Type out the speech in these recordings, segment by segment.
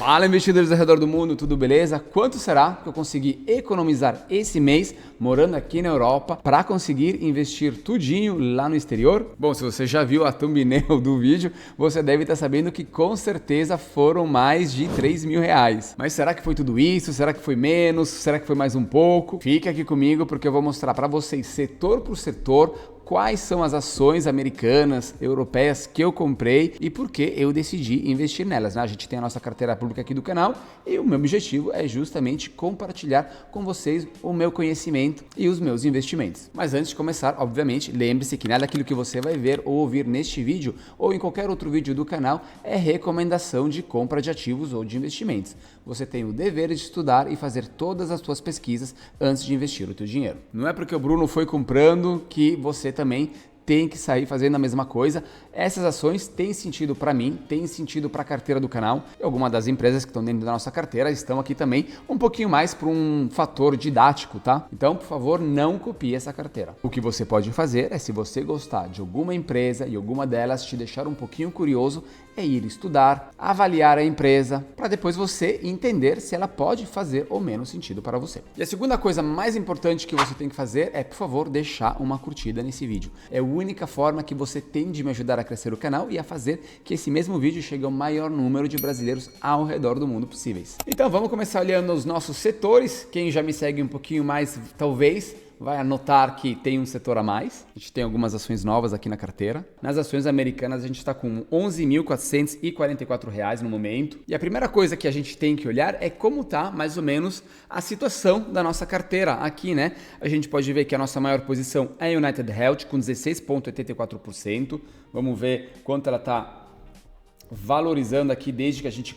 Fala, investidores ao redor do mundo, tudo beleza? Quanto será que eu consegui economizar esse mês morando aqui na Europa para conseguir investir tudinho lá no exterior? Bom, se você já viu a thumbnail do vídeo, você deve estar sabendo que com certeza foram mais de 3 mil reais. Mas será que foi tudo isso? Será que foi menos? Será que foi mais um pouco? Fica aqui comigo porque eu vou mostrar para vocês setor por setor quais são as ações americanas, europeias que eu comprei e por que eu decidi investir nelas, né? A gente tem a nossa carteira pública aqui do canal e o meu objetivo é justamente compartilhar com vocês o meu conhecimento e os meus investimentos. Mas antes de começar, obviamente, lembre-se que nada daquilo que você vai ver ou ouvir neste vídeo ou em qualquer outro vídeo do canal é recomendação de compra de ativos ou de investimentos. Você tem o dever de estudar e fazer todas as suas pesquisas antes de investir o teu dinheiro. Não é porque o Bruno foi comprando que você também tem que sair fazendo a mesma coisa. Essas ações têm sentido para mim, têm sentido para a carteira do canal e algumas das empresas que estão dentro da nossa carteira estão aqui também um pouquinho mais por um fator didático, tá? Então, por favor, não copie essa carteira. O que você pode fazer é, se você gostar de alguma empresa e alguma delas te deixar um pouquinho curioso, é ir estudar, avaliar a empresa, para depois você entender se ela pode fazer ou menos sentido para você. E a segunda coisa mais importante que você tem que fazer é, por favor, deixar uma curtida nesse vídeo. É a única forma que você tem de me ajudar a crescer o canal e a fazer que esse mesmo vídeo chegue ao maior número de brasileiros ao redor do mundo possíveis. Então vamos começar olhando os nossos setores. Quem já me segue um pouquinho mais, talvez vai anotar que tem um setor a mais. A gente tem algumas ações novas aqui na carteira. Nas ações americanas a gente está com R$ 11.444 no momento. E a primeira coisa que a gente tem que olhar é como está mais ou menos a situação da nossa carteira aqui, né? A gente pode ver que a nossa maior posição é a United Health com 16,84%. Vamos ver quanto ela está valorizando aqui desde que a gente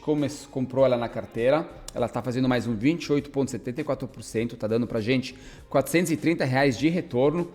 comprou ela na carteira. Ela está fazendo mais um 28,74%, está dando para a gente R$ 430 de retorno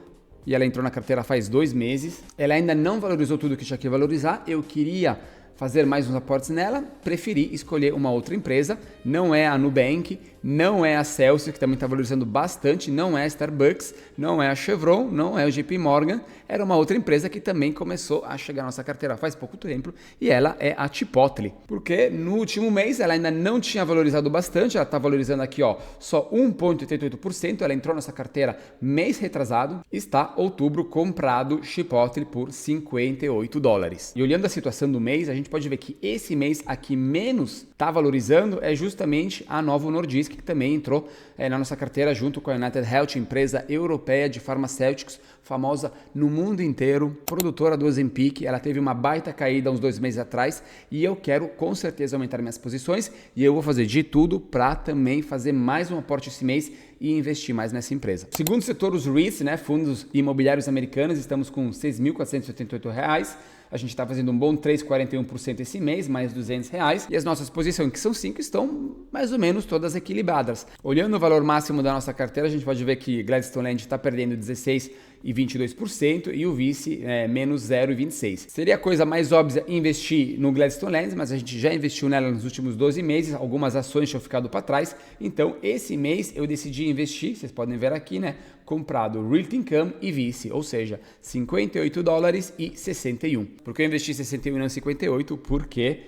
e ela entrou na carteira faz 2 meses. Ela ainda não valorizou tudo que tinha que valorizar, eu queria fazer mais uns aportes nela, preferi escolher uma outra empresa, não é a Nubank, não é a Celsius, que também está valorizando bastante, não é a Starbucks, não é a Chevron, não é o JP Morgan, era uma outra empresa que também começou a chegar na nossa carteira faz pouco tempo e ela é a Chipotle, porque no último mês ela ainda não tinha valorizado bastante, ela está valorizando aqui só 1,88%, ela entrou nessa carteira mês retrasado, está outubro comprado Chipotle por $58. E olhando a situação do mês, a gente pode ver que esse mês aqui menos está valorizando é justamente a Novo Nordisk, que também entrou na nossa carteira junto com a United Health, empresa europeia de farmacêuticos, famosa no mundo inteiro, produtora do Ozempic. Ela teve uma baita caída uns 2 meses atrás e eu quero com certeza aumentar minhas posições e eu vou fazer de tudo para também fazer mais um aporte esse mês e investir mais nessa empresa. Segundo setor, os REITs, né, fundos imobiliários americanos, estamos com R$ 6.488. A gente está fazendo um bom 3,41% esse mês, mais R$200. E as nossas posições, que são 5, estão mais ou menos todas equilibradas. Olhando o valor máximo da nossa carteira, a gente pode ver que Gladstone Land está perdendo 16,22% e o vice menos 0,26%. Seria a coisa mais óbvia investir no Gladstone Land, mas a gente já investiu nela nos últimos 12 meses, algumas ações tinham ficado para trás, então esse mês eu decidi investir, vocês podem ver aqui, né, comprado Realty Income e vice, ou seja, $58 e 61. Por que eu investi 61 e não 58? Porque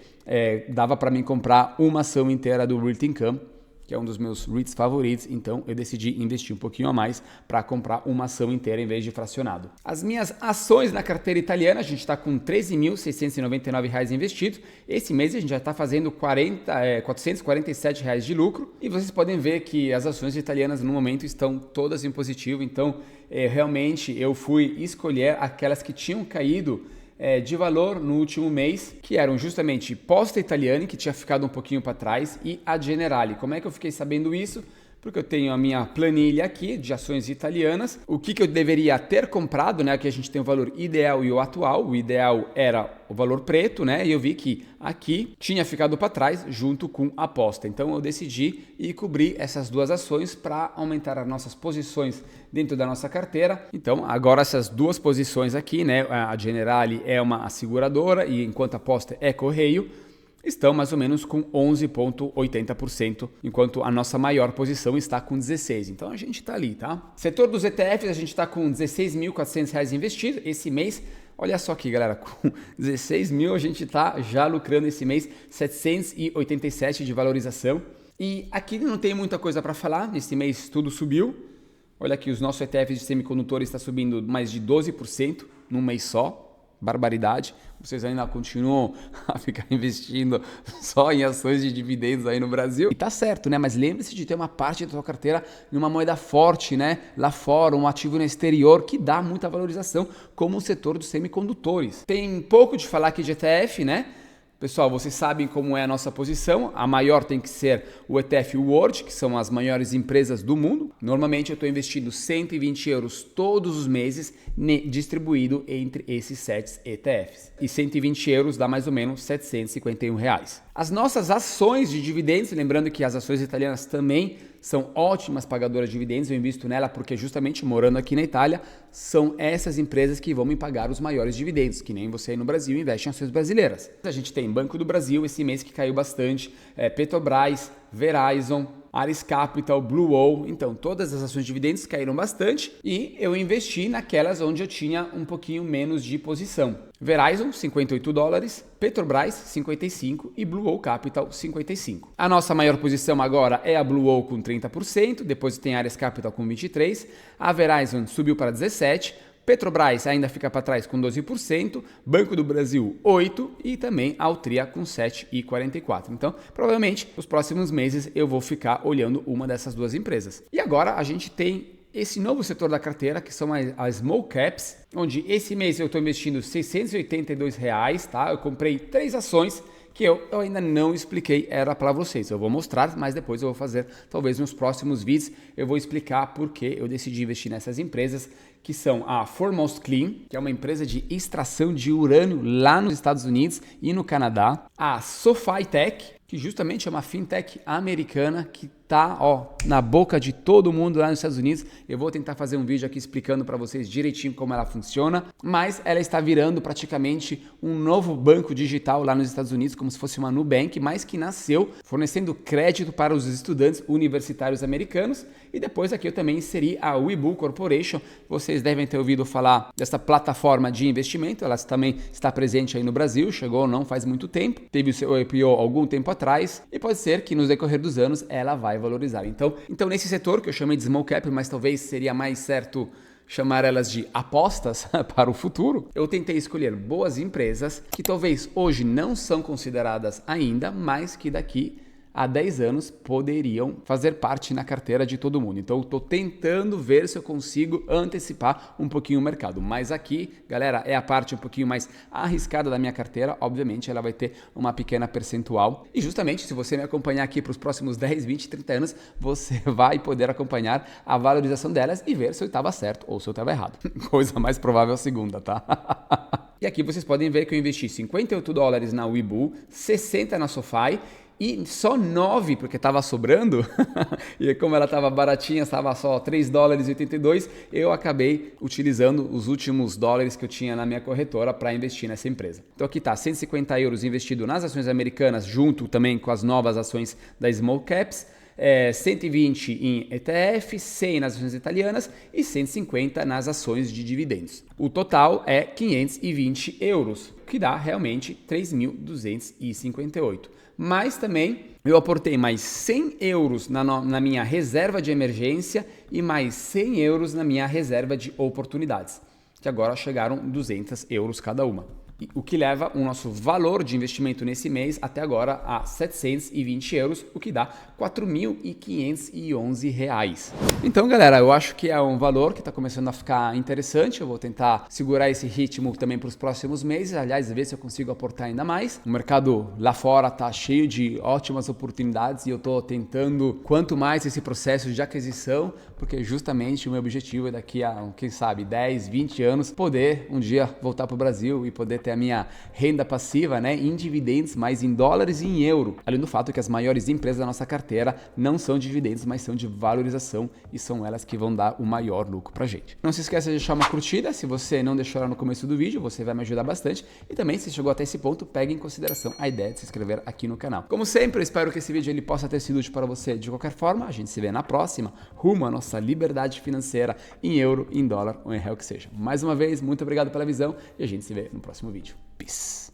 dava para mim comprar uma ação inteira do Realty Income, que é um dos meus REITs favoritos, então eu decidi investir um pouquinho a mais para comprar uma ação inteira em vez de fracionado. As minhas ações na carteira italiana, a gente está com R$ 13.699 investidos. Esse mês a gente já está fazendo R$ 447 de lucro e vocês podem ver que as ações italianas no momento estão todas em positivo, então realmente eu fui escolher aquelas que tinham caído de valor no último mês, que eram justamente Poste Italiane, que tinha ficado um pouquinho para trás, e a Generali. Como é que eu fiquei sabendo isso? Porque eu tenho a minha planilha aqui de ações italianas, o que eu deveria ter comprado, né? Aqui a gente tem o valor ideal e o atual. O ideal era o valor preto, né? E eu vi que aqui tinha ficado para trás junto com a aposta. Então eu decidi ir cobrir essas duas ações para aumentar as nossas posições dentro da nossa carteira. Então agora essas duas posições aqui, né? A Generali é uma seguradora e enquanto a aposta é correio, estão mais ou menos com 11,80%, enquanto a nossa maior posição está com 16%. Então a gente está ali, tá? Setor dos ETFs, a gente está com R$ 16.400 investido. Esse mês Olha só aqui, galera, com 16 mil a gente está já lucrando esse mês 787 de valorização. E aqui não tem muita coisa para falar, nesse mês tudo subiu. Olha aqui, os nossos ETFs de semicondutores está subindo mais de 12% num mês só. Barbaridade. Vocês ainda continuam a ficar investindo só em ações de dividendos aí no Brasil. E tá certo, né? Mas lembre-se de ter uma parte da sua carteira em uma moeda forte, né? Lá fora, um ativo no exterior que dá muita valorização, como o setor dos semicondutores. Tem pouco de falar aqui de ETF, né? Pessoal, vocês sabem como é a nossa posição. A maior tem que ser o ETF World, que são as maiores empresas do mundo. Normalmente eu estou investindo 120 euros todos os meses, distribuído entre esses 7 ETFs. E 120 euros dá mais ou menos 751 reais. As nossas ações de dividendos, lembrando que as ações italianas também são ótimas pagadoras de dividendos, eu invisto nela porque justamente morando aqui na Itália, são essas empresas que vão me pagar os maiores dividendos, que nem você aí no Brasil investe em ações brasileiras. A gente tem Banco do Brasil esse mês que caiu bastante, Petrobras, Verizon, Ares Capital, Blue Owl, então todas as ações de dividendos caíram bastante e eu investi naquelas onde eu tinha um pouquinho menos de posição. Verizon, $58, Petrobras, 55 e Blue Owl Capital, 55. A nossa maior posição agora é a Blue Owl com 30%, depois tem a Ares Capital com 23%, a Verizon subiu para 17%, Petrobras ainda fica para trás com 12%, Banco do Brasil 8% e também a Altria com 7,44%. Então, provavelmente, nos próximos meses eu vou ficar olhando uma dessas duas empresas. E agora a gente tem esse novo setor da carteira, que são as Small Caps, onde esse mês eu estou investindo R$ 682, tá? Eu comprei 3 ações que eu ainda não expliquei era para vocês. Eu vou mostrar, mas depois eu vou fazer, talvez nos próximos vídeos, eu vou explicar por que eu decidi investir nessas empresas, que são a Foremost Clean, que é uma empresa de extração de urânio lá nos Estados Unidos e no Canadá, a SoFi Tech, que justamente é uma fintech americana que tá, na boca de todo mundo lá nos Estados Unidos. Eu vou tentar fazer um vídeo aqui explicando para vocês direitinho como ela funciona, mas ela está virando praticamente um novo banco digital lá nos Estados Unidos, como se fosse uma Nubank, mas que nasceu fornecendo crédito para os estudantes universitários americanos. E depois aqui eu também inseri a Webull Corporation. Vocês devem ter ouvido falar dessa plataforma de investimento, ela também está presente aí no Brasil, chegou não faz muito tempo, teve o seu IPO algum tempo atrás e pode ser que no decorrer dos anos ela vai valorizar. Então nesse setor que eu chamei de Small Cap, mas talvez seria mais certo chamar elas de apostas para o futuro, eu tentei escolher boas empresas que talvez hoje não são consideradas ainda, mas que daqui a 10 anos poderiam fazer parte na carteira de todo mundo. Então eu estou tentando ver se eu consigo antecipar um pouquinho o mercado. Mas aqui, galera, é a parte um pouquinho mais arriscada da minha carteira. Obviamente ela vai ter uma pequena percentual. E justamente se você me acompanhar aqui para os próximos 10, 20, 30 anos, você vai poder acompanhar a valorização delas e ver se eu estava certo ou se eu estava errado. Coisa mais provável a segunda, tá? E aqui vocês podem ver que eu investi $58 na Webull, 60 na SoFi, e só 9, porque estava sobrando, e como ela estava baratinha, estava só $3,82, eu acabei utilizando os últimos dólares que eu tinha na minha corretora para investir nessa empresa. Então aqui está, 150 euros investido nas ações americanas, junto também com as novas ações da Small Caps, 120 em ETF, 100 nas ações italianas e 150 nas ações de dividendos. O total é 520 euros, que dá realmente 3.258. Mas também eu aportei mais 100 euros na minha reserva de emergência e mais 100 euros na minha reserva de oportunidades, que agora chegaram 200 euros cada uma. O que leva o nosso valor de investimento nesse mês até agora a 720 euros, o que dá R$4.511. Então, galera, eu acho que é um valor que está começando a ficar interessante. Eu vou tentar segurar esse ritmo também para os próximos meses. Aliás, ver se eu consigo aportar ainda mais. O mercado lá fora está cheio de ótimas oportunidades e eu estou tentando quanto mais esse processo de aquisição, porque justamente o meu objetivo é daqui a, quem sabe, 10, 20 anos, poder um dia voltar para o Brasil e poder ter é a minha renda passiva, né, em dividendos, mas em dólares e em euro. Além do fato que as maiores empresas da nossa carteira não são dividendos, mas são de valorização e são elas que vão dar o maior lucro pra gente. Não se esqueça de deixar uma curtida, se você não deixou lá no começo do vídeo, você vai me ajudar bastante. E também, se chegou até esse ponto, pegue em consideração a ideia de se inscrever aqui no canal. Como sempre, eu espero que esse vídeo ele possa ter sido útil para você de qualquer forma. A gente se vê na próxima, rumo à nossa liberdade financeira em euro, em dólar ou em real que seja. Mais uma vez, muito obrigado pela visão e a gente se vê no próximo vídeo. Peace!